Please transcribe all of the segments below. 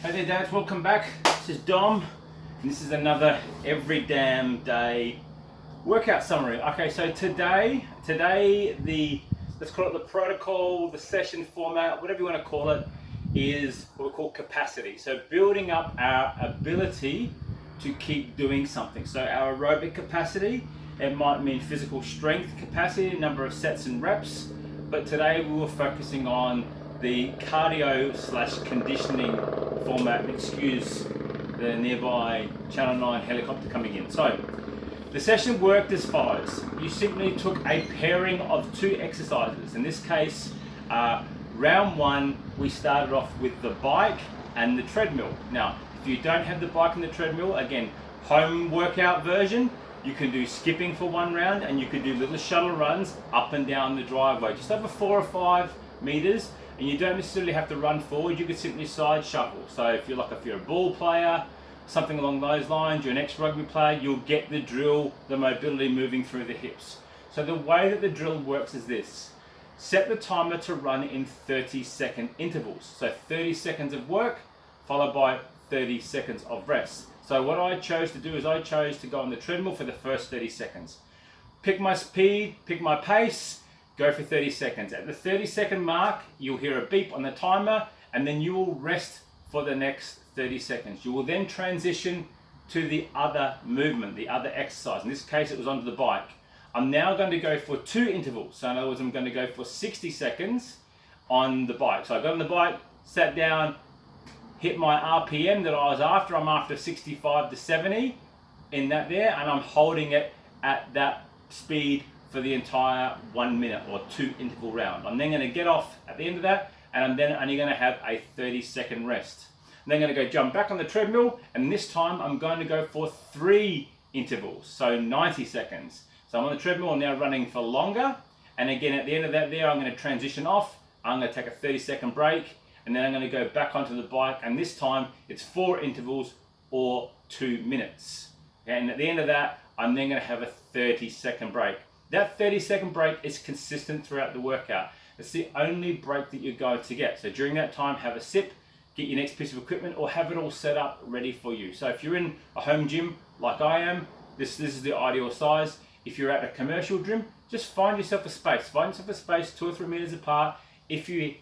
Hey there dads, welcome back. This is Dom and this is another every damn day workout summary. Okay, so today let's call it the protocol, the session format, whatever you want to call it, is what we call capacity. So building up our ability to keep doing something. So our aerobic capacity, it might mean physical strength capacity, number of sets and reps, but today we were focusing on the cardio / conditioning format. Excuse the nearby Channel 9 helicopter coming in. So the session worked as follows. You simply took a pairing of two exercises. In this case, round one, we started off with the bike and the treadmill. Now, if you don't have the bike and the treadmill, again, home workout version, you can do skipping for one round and you can do little shuttle runs up and down the driveway, just over 4 or 5 meters. And you don't necessarily have to run forward, you could simply side shuffle. So if you're a ball player, something along those lines, you're an ex-rugby player, you'll get the drill, the mobility moving through the hips. So the way that the drill works is this. Set the timer to run in 30-second intervals. So 30 seconds of work, followed by 30 seconds of rest. So what I chose to do is I chose to go on the treadmill for the first 30 seconds. Pick my speed, pick my pace, go for 30 seconds. At the 30-second mark, you'll hear a beep on the timer, and then you will rest for the next 30 seconds. You will then transition to the other movement, the other exercise. In this case, it was onto the bike. I'm now going to go for 2 intervals. So in other words, I'm going to go for 60 seconds on the bike. So I got on the bike, sat down, hit my RPM that I was after. I'm after 65 to 70 in that there, and I'm holding it at that speed for the entire 1 minute or 2 interval round. I'm then going to get off at the end of that, and I'm then only going to have a 30-second rest. I'm then going to go jump back on the treadmill, and this time I'm going to go for 3 intervals, so 90 seconds. So I'm on the treadmill, I'm now running for longer, and again at the end of that there, I'm going to transition off. I'm going to take a 30-second break, and then I'm going to go back onto the bike, and this time it's 4 intervals or 2 minutes. And at the end of that, I'm then going to have a 30-second break. That 30-second break is consistent throughout the workout. It's the only break that you're going to get. So during that time, have a sip, get your next piece of equipment, or have it all set up ready for you. So if you're in a home gym like I am, this is the ideal size. If you're at a commercial gym, just find yourself a space. Find yourself a space 2 or 3 meters apart. If you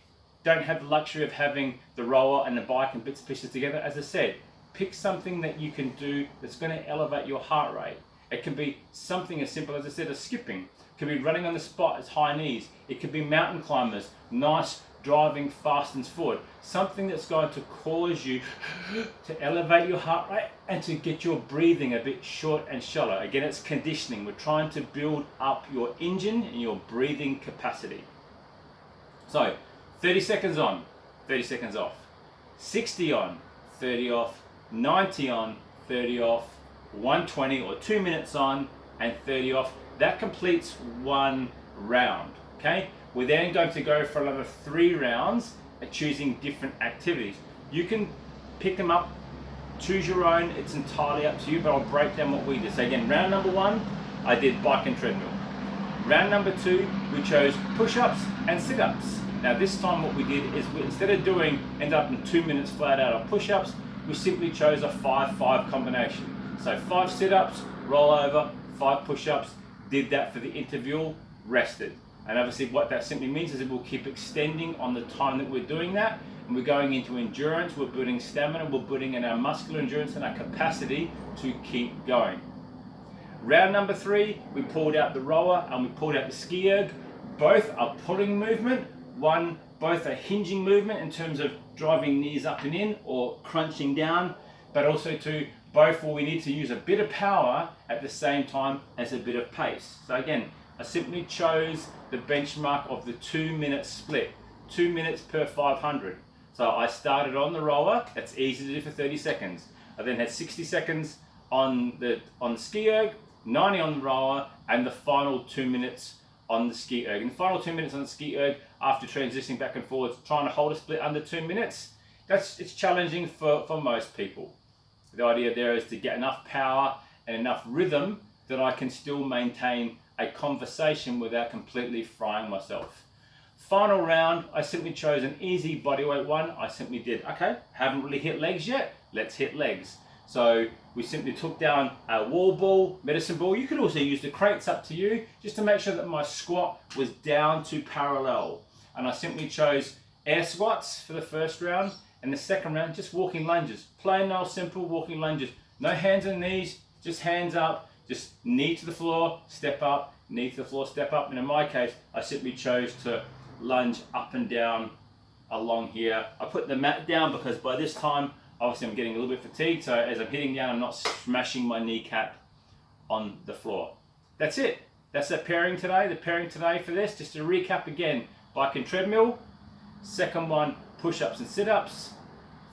don't have the luxury of having the rower and the bike and bits and pieces together, as I said, pick something that you can do that's going to elevate your heart rate. It can be something as simple as I said, as skipping. It can be running on the spot as high knees. It could be mountain climbers, nice driving fast and forward. Something that's going to cause you to elevate your heart rate and to get your breathing a bit short and shallow. Again, it's conditioning. We're trying to build up your engine and your breathing capacity. So 30 seconds on, 30 seconds off. 60 on, 30 off. 90 on, 30 off. 120 or 2 minutes on and 30 off. That completes 1 round. Okay, we're then going to go for another 3 rounds at choosing different activities. You can pick them up, choose your own, it's entirely up to you, but I'll break down what we did. So again, round number 1, I did bike and treadmill. Round number 2, we chose push-ups and sit-ups. Now this time what we did is instead of end up in 2 minutes flat out of push-ups, we simply chose a 5-5 combination. So 5 sit-ups, roll over, 5 push-ups, did that for the interval, rested. And obviously what that simply means is that we'll keep extending on the time that we're doing that, and we're going into endurance, we're building stamina, we're building in our muscular endurance and our capacity to keep going. Round number 3, we pulled out the rower and we pulled out the ski erg. Both are pulling movement, both a hinging movement in terms of driving knees up and in or crunching down, but also both where we need to use a bit of power at the same time as a bit of pace. So again, I simply chose the benchmark of the 2-minute split, 2 minutes per 500. So I started on the rower, that's easy to do for 30 seconds. I then had 60 seconds on the ski erg, 90 on the rower, and the final 2 minutes on the ski erg. And the final 2 minutes on the ski erg, after transitioning back and forwards, trying to hold a split under 2 minutes, it's challenging for most people. The idea there is to get enough power and enough rhythm that I can still maintain a conversation without completely frying myself. Final round, I simply chose an easy bodyweight one. I simply did, okay, haven't really hit legs yet, let's hit legs. So we simply took down a wall ball, medicine ball. You could also use the crates, up to you, just to make sure that my squat was down to parallel. And I simply chose air squats for the first round, and the second round, just walking lunges. Plain old simple walking lunges. No hands and knees, just hands up, just knee to the floor, step up, knee to the floor, step up. And in my case, I simply chose to lunge up and down along here. I put the mat down because by this time, obviously I'm getting a little bit fatigued, so as I'm hitting down, I'm not smashing my kneecap on the floor. That's it. That's the pairing today. The pairing today for this, just to recap again, bike and treadmill. Second one, push-ups and sit-ups.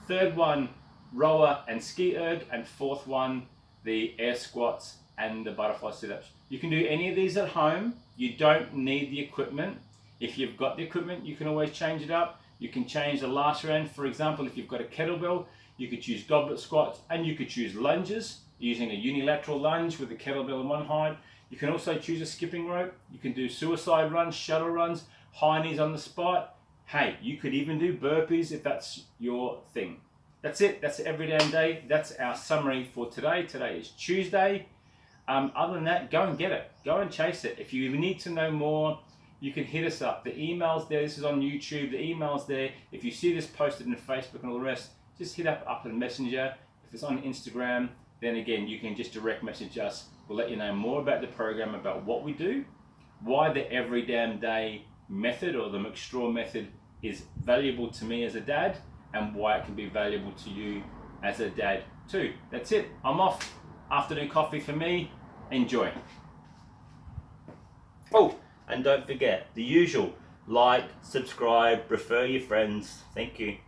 Third one, rower and ski erg. And fourth one, the air squats and the butterfly sit-ups. You can do any of these at home. You don't need the equipment. If you've got the equipment, you can always change it up. You can change the last round. For example, if you've got a kettlebell, you could choose goblet squats, and you could choose lunges using a unilateral lunge with the kettlebell in one hand. You can also choose a skipping rope. You can do suicide runs, shuttle runs, high knees on the spot. Hey, you could even do burpees if that's your thing. That's it. That's every damn day. That's our summary for today. Today is Tuesday. Other than that, go and get it. Go and chase it. If you need to know more, you can hit us up. The email's there. This is on YouTube. The email's there. If you see this posted in Facebook and all the rest, just hit up in Messenger. If it's on Instagram, then again, you can just direct message us. We'll let you know more about the program, about what we do, why the every damn day method or the McStraw method is valuable to me as a dad, and why it can be valuable to you as a dad too. That's it. I'm off. Afternoon coffee for me. Enjoy. Oh, and don't forget the usual: like, subscribe, refer your friends. Thank you.